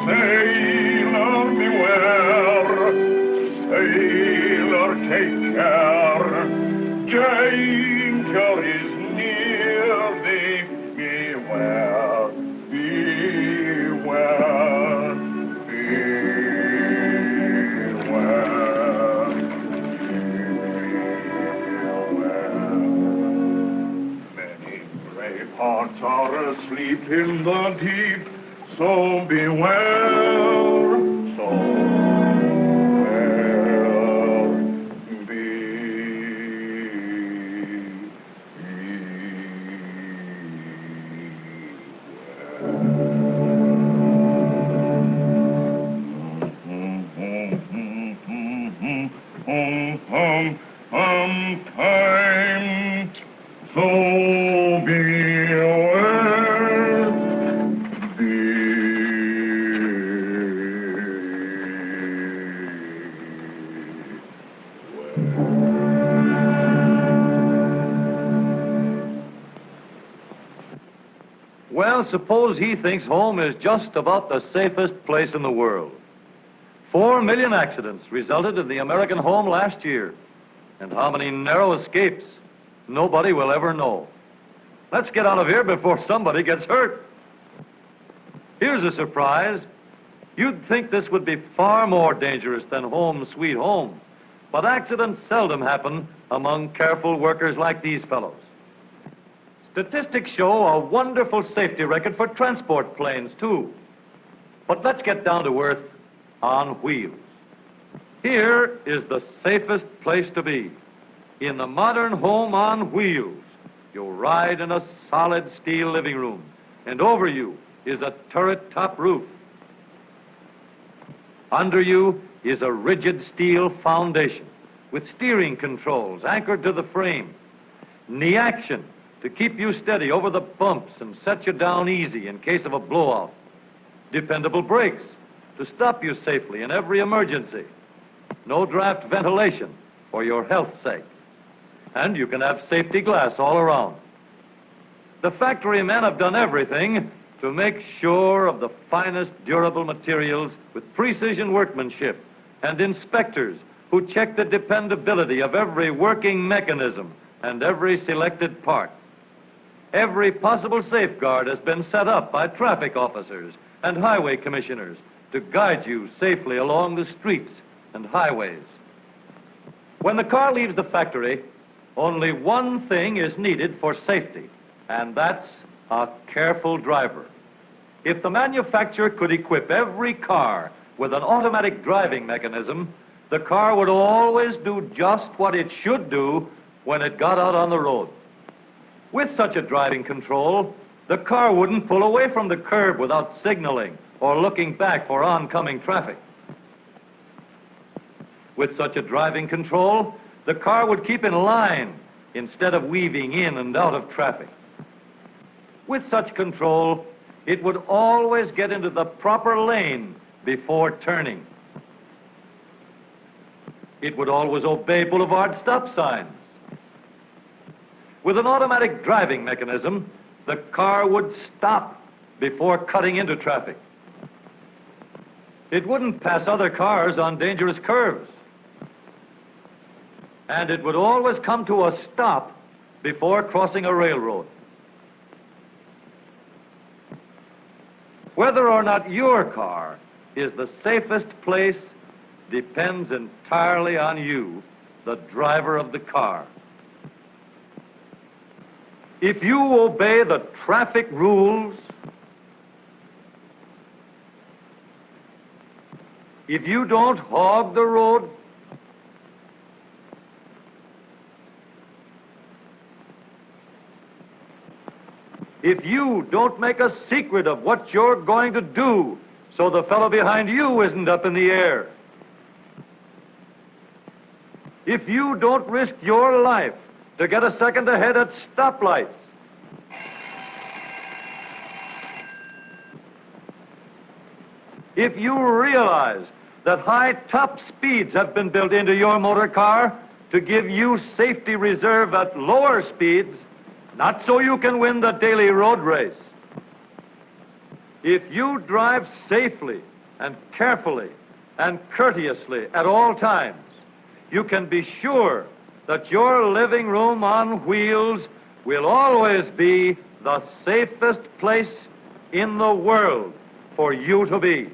Sailor, beware, sailor, take care, danger is near thee, beware, beware, beware, beware. Many brave hearts are asleep in the deep, so beware, so beware, time, so beware. Well, suppose he thinks home is just about the safest place in the world. 4 million accidents resulted in the American home last year. And how many narrow escapes, nobody will ever know. Let's get out of here before somebody gets hurt. Here's a surprise. You'd think this would be far more dangerous than home sweet home. But accidents seldom happen among careful workers like these fellows. Statistics show a wonderful safety record for transport planes, too. But let's get down to earth on wheels. Here is the safest place to be. In the modern home on wheels, you'll ride in a solid steel living room, and over you is a turret-top roof. Under you is a rigid steel foundation with steering controls anchored to the frame, knee action to keep you steady over the bumps and set you down easy in case of a blowout, dependable brakes to stop you safely in every emergency, no draft ventilation for your health's sake, and you can have safety glass all around. The factory men have done everything to make sure of the finest durable materials with precision workmanship, and inspectors who check the dependability of every working mechanism and every selected part. Every possible safeguard has been set up by traffic officers and highway commissioners to guide you safely along the streets and highways. When the car leaves the factory, only one thing is needed for safety, and that's a careful driver. If the manufacturer could equip every car with an automatic driving mechanism, the car would always do just what it should do when it got out on the road. With such a driving control, the car wouldn't pull away from the curb without signaling or looking back for oncoming traffic. With such a driving control, the car would keep in line instead of weaving in and out of traffic. With such control, it would always get into the proper lane before turning. It would always obey boulevard stop signs. With an automatic driving mechanism, the car would stop before cutting into traffic. It wouldn't pass other cars on dangerous curves. And it would always come to a stop before crossing a railroad. Whether or not your car is the safest place depends entirely on you, the driver of the car. If you obey the traffic rules, if you don't hog the road, if you don't make a secret of what you're going to do so the fellow behind you isn't up in the air, if you don't risk your life to get a second ahead at stoplights, if you realize that high top speeds have been built into your motor car to give you safety reserve at lower speeds, not so you can win the daily road race. If you drive safely and carefully and courteously at all times, you can be sure that your living room on wheels will always be the safest place in the world for you to be.